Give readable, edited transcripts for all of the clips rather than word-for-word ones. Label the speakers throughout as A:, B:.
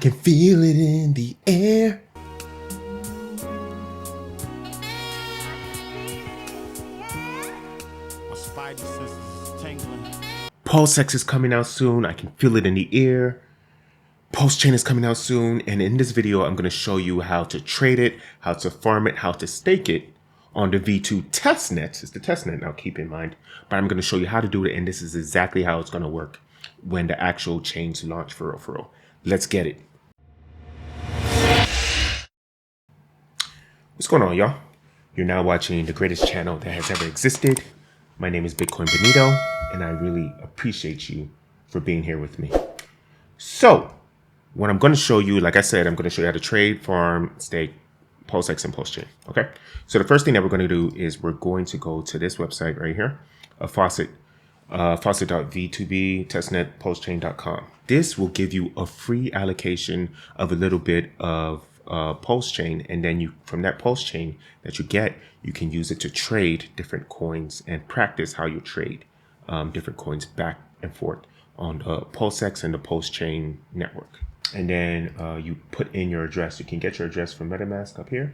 A: can feel it in the air.
B: My spidey senses is tingling.
A: Pulsex is coming out soon. I can feel it in the air. Pulsechain is coming out soon. And in this video, I'm going to show you how to trade it, how to farm it, how to stake it on the V2 testnet. It's the testnet now, keep in mind. But I'm going to show you how to do it. And this is exactly how it's going to work when the actual chains launch for real. Let's get it. What's going on, y'all? You're now watching the greatest channel that has ever existed. My name is 𝘕𝘰𝘯𝘵, and I really appreciate you for being here with me. So, what I'm going to show you, like I said, I'm going to show you how to trade, farm, stake, Pulsex, and Pulsechain. Okay? So the first thing that we're going to do is we're going to go to this website right here, faucet.v2b testnet pulsechain.com. This will give you a free allocation of a little bit of Pulsechain, and then you, from that Pulsechain that you get, you can use it to trade different coins and practice how you trade different coins back and forth on the Pulsex and the Pulsechain network. And then you put in your address. You can get your address from MetaMask up here,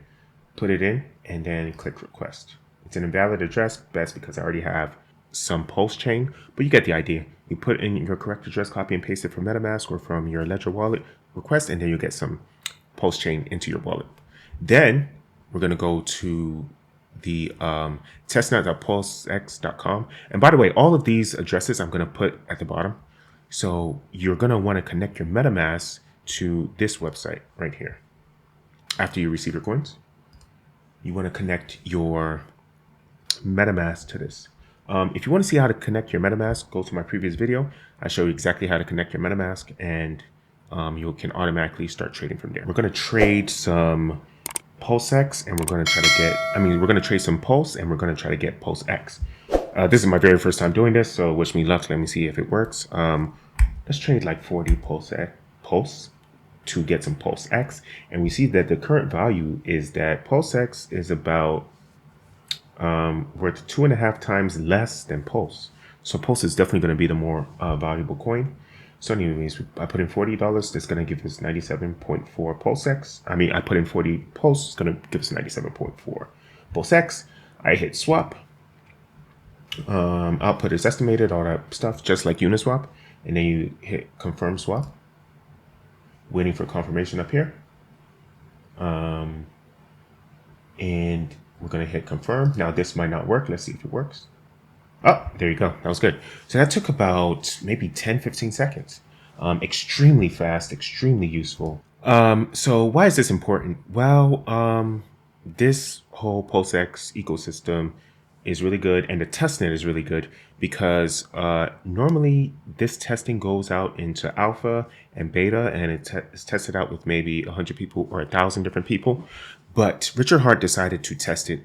A: put it in, and then click request. It's an invalid address. That's because I already have some Pulsechain, but you get the idea. You put in your correct address, copy and paste it from MetaMask or from your Ledger wallet, request, and then you get some Pulsechain into your wallet. Then we're going to go to the testnet.pulsex.com. And by the way, all of these addresses I'm going to put at the bottom. So you're going to want to connect your MetaMask to this website right here. After you receive your coins, you want to connect your MetaMask to this. If you want to see how to connect your MetaMask, go to my previous video. I show you exactly how to connect your MetaMask, and you can automatically start trading from there. We're going to trade some Pulsex, and we're going to try to get, we're going to trade some Pulse, and we're going to try to get Pulsex. This is my very first time doing this, so wish me luck. Let me see if it works. Let's trade like 40 Pulse to get some Pulsex. And we see that the current value is that Pulsex is about worth 2.5 times less than Pulse. So Pulse is definitely going to be the more valuable coin. So anyways, I put in $40. That's going to give us 97.4 Pulsex. I put in 40 Pulse. It's going to give us 97.4 Pulsex. I hit swap. Output is estimated, all that stuff, just like Uniswap. And then you hit confirm swap. Waiting for confirmation up here. And we're going to hit confirm. Now this might not work. Let's see if it works. Oh, there you go. That was good. So that took about maybe 10-15 seconds. Extremely fast, extremely useful. So why is this important? Well, this whole Pulsex ecosystem is really good, and the testnet is really good because normally this testing goes out into alpha and beta, and it's tested out with maybe 100 people or 1,000 different people. But Richard Heart decided to test it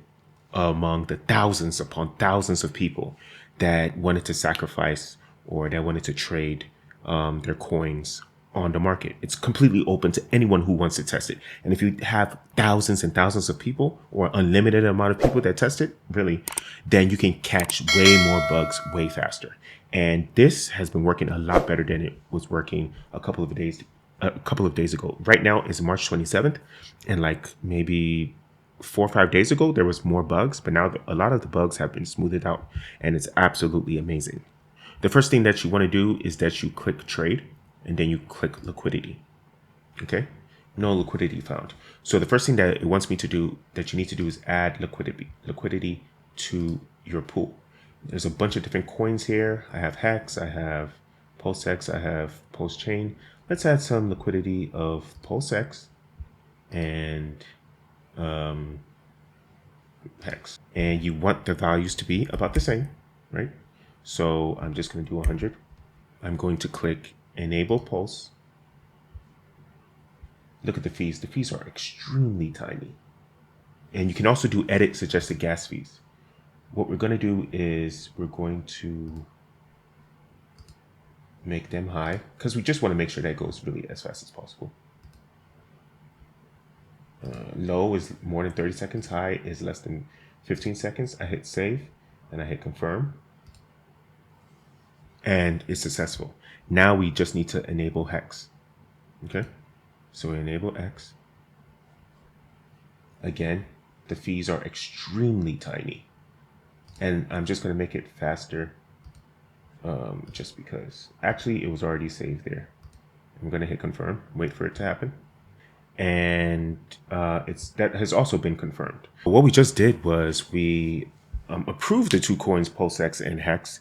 A: among the thousands upon thousands of people that wanted to sacrifice or that wanted to trade their coins on the market. It's completely open to anyone who wants to test it. And if you have thousands and thousands of people or unlimited amount of people that test it, really, then you can catch way more bugs way faster. And this has been working a lot better than it was working a couple of days ago. Right now is March 27th, and like maybe 4 or 5 days ago, there was more bugs, but now a lot of the bugs have been smoothed out, and it's absolutely amazing. The first thing that you want to do is that you click trade, and then you click liquidity. Okay, no liquidity found. So the first thing that it wants me to do, that you need to do, is add liquidity to your pool. There's a bunch of different coins here. I have Hex, I have Pulsex, I have Pulsechain. Let's add some liquidity of Pulsex and Hex. And you want the values to be about the same, right? So I'm just going to do 100. I'm going to click enable Pulse. Look at the fees. The fees are extremely tiny. And you can also do edit suggested gas fees. What we're going to do is we're going to make them high because we just want to make sure that goes really as fast as possible. Low is more than 30 seconds. High is less than 15 seconds. I hit save and I hit confirm. And it's successful. Now we just need to enable Hex. Okay. So we enable X. Again, the fees are extremely tiny. And I'm just going to make it faster just because. Actually, it was already saved there. I'm going to hit confirm, wait for it to happen. And that has also been confirmed. What we just did was we approved the two coins, Pulsex and Hex,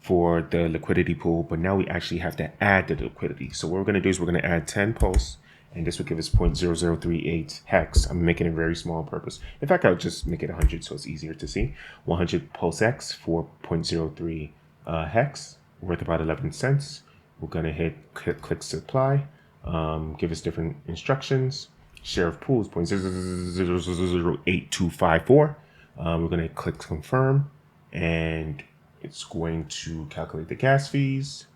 A: for the liquidity pool, but now we actually have to add the liquidity. So what we're going to do is we're going to add 10 Pulse, and this will give us 0.0038 Hex. I'm making it very small on purpose. In fact, I'll just make it 100 so it's easier to see. 100 Pulsex for 0.03 Hex, worth about 11 cents. We're going to hit click supply, give us different instructions. Share of pool is 0.008254. We're going to click confirm, and it's going to calculate the gas fees.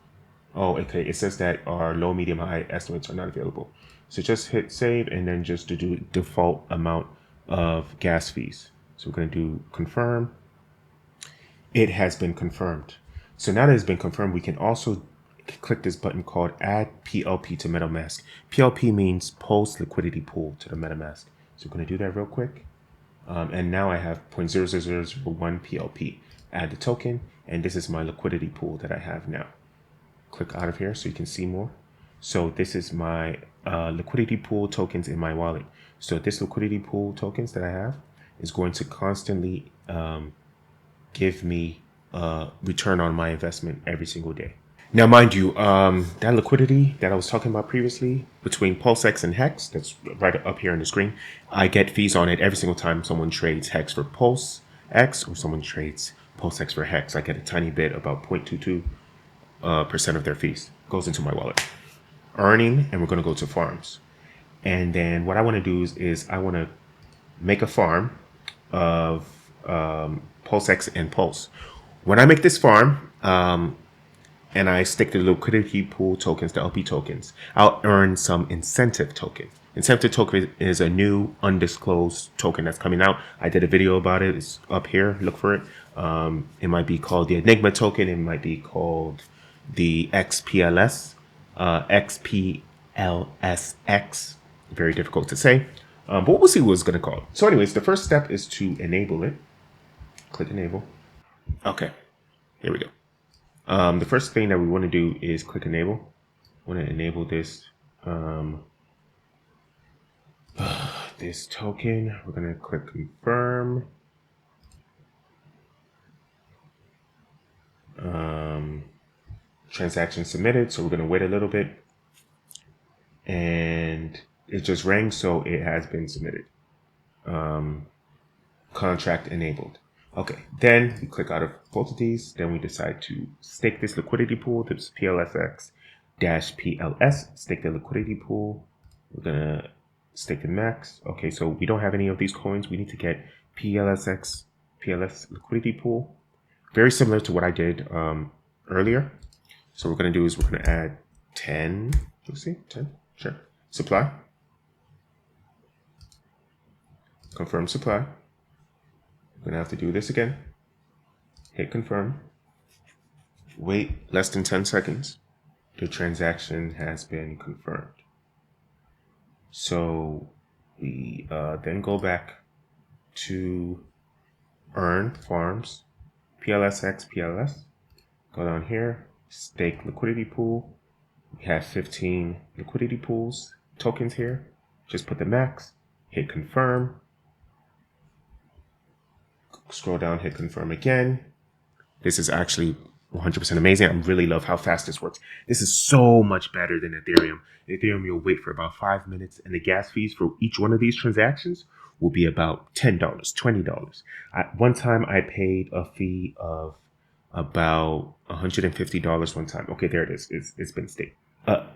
A: Oh, okay. It says that our low, medium, high estimates are not available. So just hit save and then just to do default amount of gas fees. So we're going to do confirm. It has been confirmed. So now that it's been confirmed, we can also click this button called add PLP to MetaMask. PLP means Pulse Liquidity Pool to the MetaMask. So we're going to do that real quick. And now I have 0.00001 PLP. Add the token, and this is my liquidity pool that I have now. Click out of here so you can see more. So this is my liquidity pool tokens in my wallet. So this liquidity pool tokens that I have is going to constantly give me return on my investment every single day. Now, mind you, that liquidity that I was talking about previously between Pulsex and Hex, that's right up here on the screen, I get fees on it every single time someone trades Hex for Pulsex or someone trades Pulsex for Hex. I get a tiny bit, about 0.22% of their fees goes into my wallet. Earning, and we're going to go to farms. And then what I want to do is I want to make a farm of Pulsex and Pulse. When I make this farm, and I stick the liquidity pool tokens, the LP tokens, I'll earn some incentive token. Incentive token is a new undisclosed token that's coming out. I did a video about it. It's up here. Look for it. It might be called the Enigma token. It might be called the XPLS, XPLSX. Very difficult to say. But we'll see what it's going to call. So anyways, the first step is to enable it. Click enable. Okay, here we go. The first thing that we want to do is click enable. I want to enable this this token. We're going to click confirm. Transaction submitted. So we're going to wait a little bit. And it just rang, so it has been submitted. Contract enabled. Okay, then we click out of both of these. Then we decide to stake this liquidity pool. This PLSX-PLS. Stake the liquidity pool. We're gonna stake the max. Okay, so we don't have any of these coins. We need to get PLS liquidity pool. Very similar to what I did earlier. So what we're gonna do is we're gonna add 10. Let's see, 10. Sure. Supply. Confirm supply. We're gonna have to do this again. Hit confirm. Wait less than 10 seconds. The transaction has been confirmed. So we then go back to earn farms, PLSX, PLS. Go down here, stake liquidity pool. We have 15 liquidity pools tokens here. Just put the max, hit confirm. Scroll down, hit confirm again. This is actually 100% amazing. I really love how fast this works. This is so much better than Ethereum. Ethereum, you'll wait for about 5 minutes, and the gas fees for each one of these transactions will be about $10, $20. One time I paid a fee of about $150 one time. Okay, there it is. It's been staked.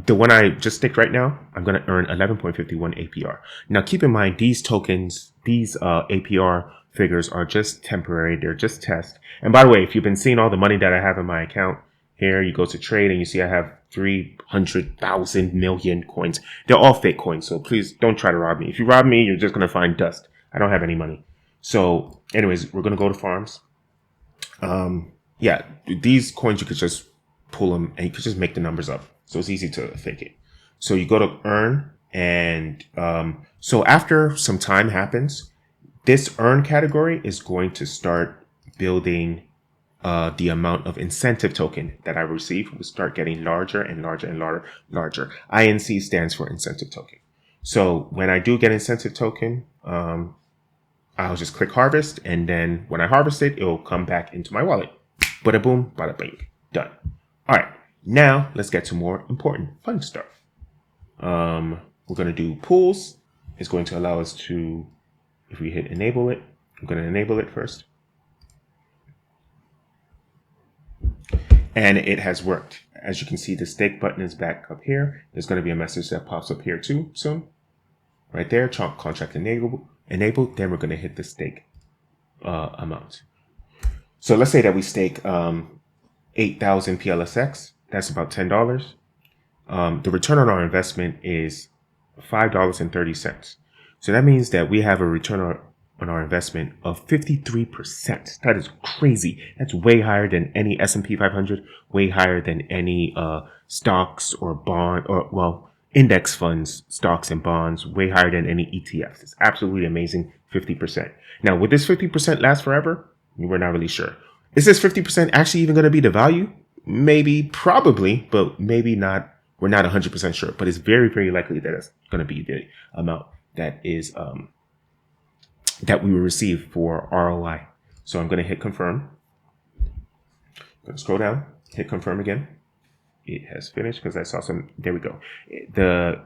A: The one I just staked right now, I'm going to earn 11.51 APR. Now, keep in mind, these tokens, these APR figures are just temporary. They're just test. And by the way, if you've been seeing all the money that I have in my account, here you go to trade and you see I have 300,000 million coins. They're all fake coins. So please don't try to rob me. If you rob me, you're just going to find dust. I don't have any money. So anyways, we're going to go to farms. Yeah, these coins, you could just pull them and you could just make the numbers up. So it's easy to fake it. So you go to earn And so after some time happens, this earn category is going to start building the amount of incentive token that I receive will start getting larger and larger and larger. INC stands for incentive token. So when I do get incentive token, I'll just click harvest. And then when I harvest it, it'll come back into my wallet. Bada boom, bada bing, done. All right, now let's get to more important fun stuff. We're going to do pools. It's going to allow us to, if we hit enable it, I'm going to enable it first. And it has worked. As you can see, the stake button is back up here. There's going to be a message that pops up here too soon. Right there, contract enabled. Then we're going to hit the stake amount. So let's say that we stake 8,000 PLSX. That's about $10. The return on our investment is $5.30. So that means that we have a return on our investment of 53%. That is crazy. That's way higher than any S&P 500, way higher than any stocks or bond or, well, index funds, stocks and bonds, way higher than any ETFs. It's absolutely amazing, 50%. Now, would this 50% last forever? We're not really sure. Is this 50% actually even going to be the value? Maybe, probably, but maybe not. We're not 100% sure, but it's very, very likely that it's going to be the amount that is that we will receive for ROI. So I'm going to hit confirm. I'm going to scroll down, hit confirm again. It has finished because I saw some. There we go. The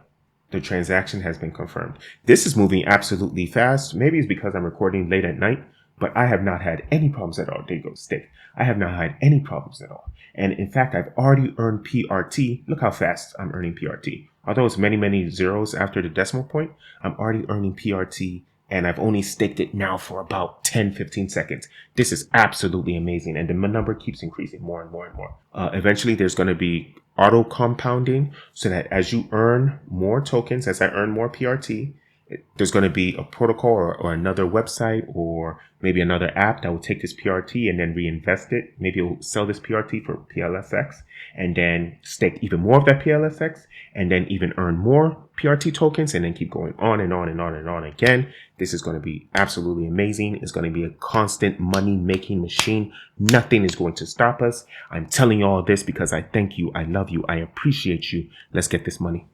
A: transaction has been confirmed. This is moving absolutely fast. Maybe it's because I'm recording late at night, but I have not had any problems at all. There you go, stake. I have not had any problems at all. And in fact, I've already earned PRT. Look how fast I'm earning PRT. Although it's many, many zeros after the decimal point, I'm already earning PRT, and I've only staked it now for about 10, 15 seconds. This is absolutely amazing. And the number keeps increasing more and more and more. Eventually, there's going to be auto compounding so that as you earn more tokens, as I earn more PRT, there's going to be a protocol or another website or maybe another app that will take this PRT and then reinvest it. Maybe it will sell this PRT for PLSX and then stake even more of that PLSX and then even earn more PRT tokens and then keep going on and on and on and on again. This is going to be absolutely amazing. It's going to be a constant money making machine. Nothing is going to stop us. I'm telling you all this because I thank you. I love you. I appreciate you. Let's get this money.